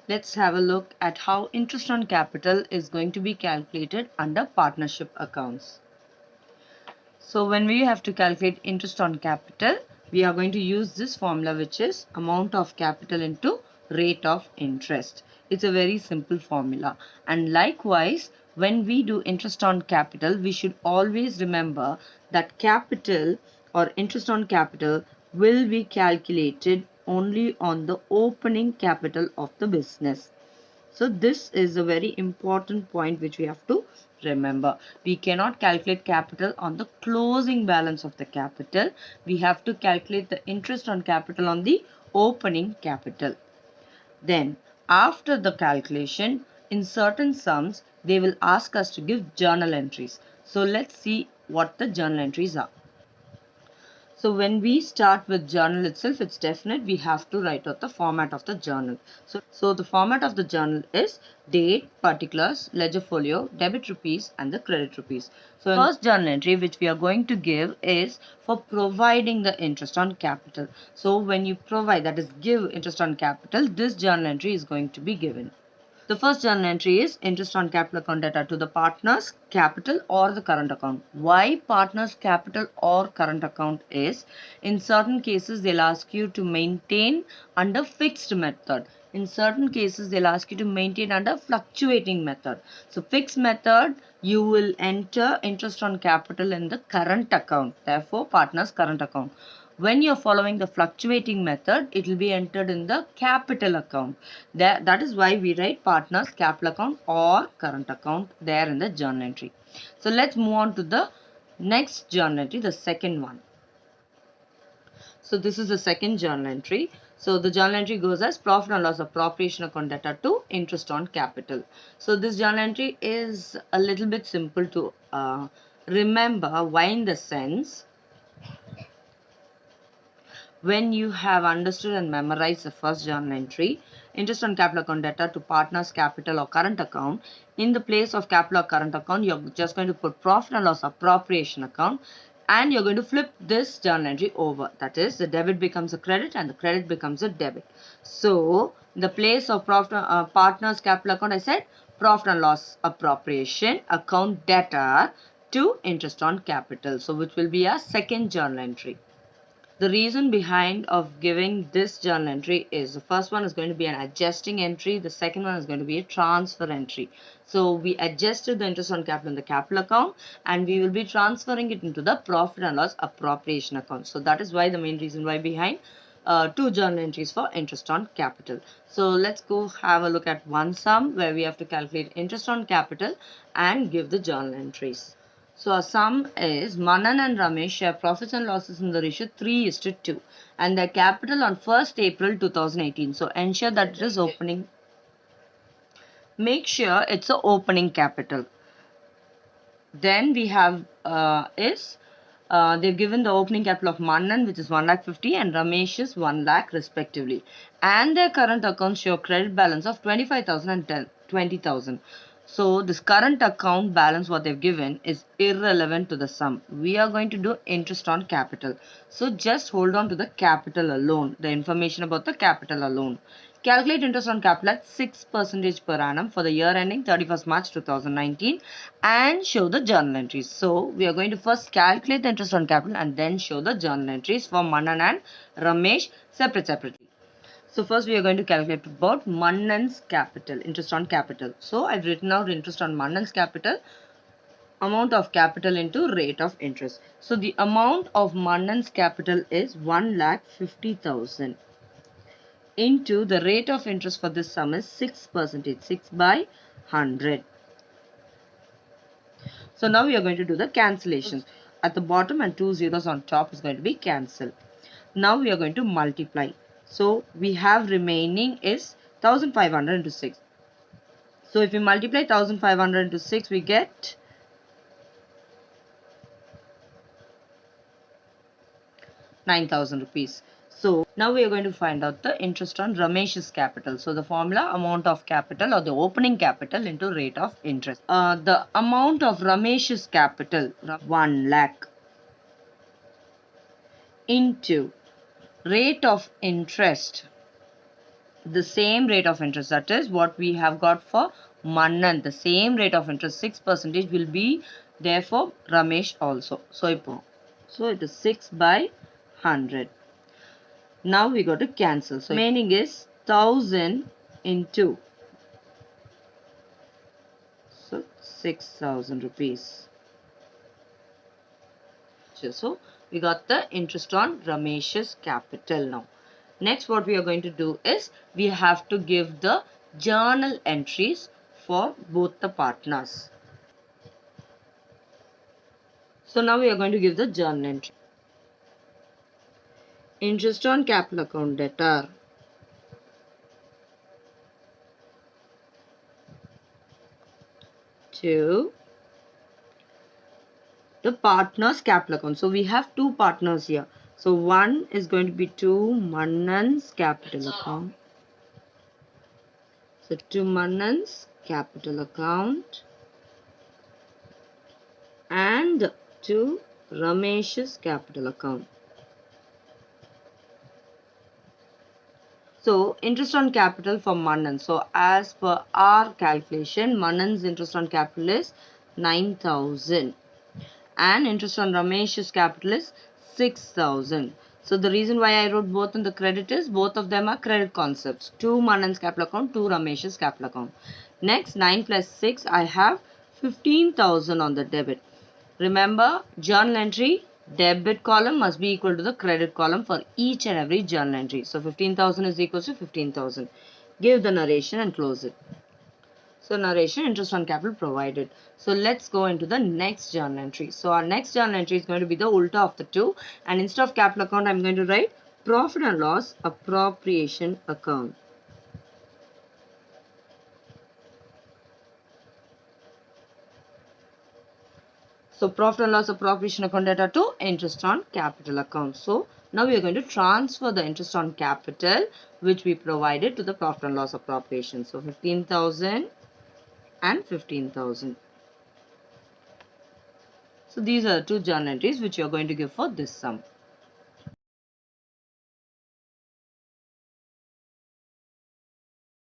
let's have a look at how interest on capital is going to be calculated under partnership accounts. So when we have to calculate interest on capital, we are going to use this formula, which is amount of capital into rate of interest. It's a very simple formula. And likewise, when we do interest on capital, we should always remember that capital or interest on capital will be calculated only on the opening capital of the business. So this is a very important point which we have to remember. We cannot calculate capital on the closing balance of the capital. We have to calculate the interest on capital on the opening capital. Then after the calculation, in certain sums, they will ask us to give journal entries. So let's see what the journal entries are. So when we start with journal itself, it's definite we have to write out the format of the journal. So the format of the journal is date, particulars, ledger folio, debit rupees and the credit rupees. So the first journal entry which we are going to give is for providing the interest on capital. So when you provide, that is give interest on capital, this journal entry is going to be given. The first journal entry is interest on capital account data to the partner's capital or the current account. Why partner's capital or current account is, in certain cases they'll ask you to maintain under fixed method. In certain cases they'll ask you to maintain under fluctuating method. So fixed method, you will enter interest on capital in the current account, therefore partner's current account. When you're following the fluctuating method, it will be entered in the capital account. That is why we write partner's capital account or current account there in the journal entry. So let's move on to the next journal entry, the second one. So this is the second journal entry. So the journal entry goes as profit and loss appropriation account data to interest on capital. So this journal entry is a little bit simple to remember. Why? In the sense, when you have understood and memorized the first journal entry, interest on capital account data to partner's capital or current account, in the place of capital or current account, you're just going to put profit and loss appropriation account and you're going to flip this journal entry over. That is, the debit becomes a credit and the credit becomes a debit. So, in the place of profit, partner's capital account, I said profit and loss appropriation account data to interest on capital. So, which will be a second journal entry. The reason behind of giving this journal entry is, the first one is going to be an adjusting entry, the second one is going to be a transfer entry. So we adjusted the interest on capital in the capital account and we will be transferring it into the profit and loss appropriation account. So that is why, the main reason why behind two journal entries for interest on capital. So let's go have a look at one sum where we have to calculate interest on capital and give the journal entries. So our sum is Manan and Ramesh share profits and losses in the ratio 3:2 and their capital on 1st April 2018. So ensure that it is opening. Make sure it's a opening capital. Then we have they've given the opening capital of Manan, which is 1,50,000 and Ramesh is 1,00,000 respectively. And their current accounts show credit balance of 25,000 and 20,000. So this current account balance what they've given is irrelevant to the sum. We are going to do interest on capital. So just hold on to the capital alone, the information about the capital alone. Calculate interest on capital at 6% per annum for the year ending 31st March 2019 and show the journal entries. So we are going to first calculate the interest on capital and then show the journal entries for Manan and Ramesh separately. So first we are going to calculate about Manan's capital, interest on capital. So I've written out interest on Manan's capital, amount of capital into rate of interest. So the amount of Manan's capital is 1,50,000 into the rate of interest for this sum is 6%, 6 by 100. So now we are going to do the cancellations. At the bottom and 2 zeros on top is going to be cancelled. Now we are going to multiply. So we have remaining is 1,500 into 6. So if we multiply 1,500 into 6, we get 9,000 rupees. So now we are going to find out the interest on Ramesh's capital. So the formula, amount of capital or the opening capital into rate of interest. The amount of Ramesh's capital, 1,00,000 into rate of interest, the same rate of interest, that is what we have got for Mannan, the same rate of interest 6% will be there for Ramesh also. So it is 6 by 100. Now we go to cancel. So remaining is 1000 into, so 6000 rupees. So we got the interest on Ramesh's capital now. Next, what we are going to do is we have to give the journal entries for both the partners. So now we are going to give the journal entry. Interest on capital account debtor. To the partner's capital account. So we have two partners here. So one is going to be to Mannan's capital account. So to Mannan's capital account and to Ramesh's capital account. So interest on capital for Mannan. So as per our calculation, Mannan's interest on capital is 9,000 and interest on Ramesh's capital is 6,000. So the reason why I wrote both on the credit is both of them are credit concepts. To Mannan's capital account, to Ramesh's capital account. Next, 9 plus 6, I have 15,000 on the debit. Remember, journal entry, debit column must be equal to the credit column for each and every journal entry. So 15,000 is equal to 15,000. Give the narration and close it. So narration, interest on capital provided. So let's go into the next journal entry. So our next journal entry is going to be the ulta of the two. And instead of capital account, I'm going to write profit and loss appropriation account. So profit and loss appropriation account data to interest on capital account. So now we are going to transfer the interest on capital which we provided to the profit and loss appropriation. So 15,000 and 15,000. So these are two journal entries which you are going to give for this sum.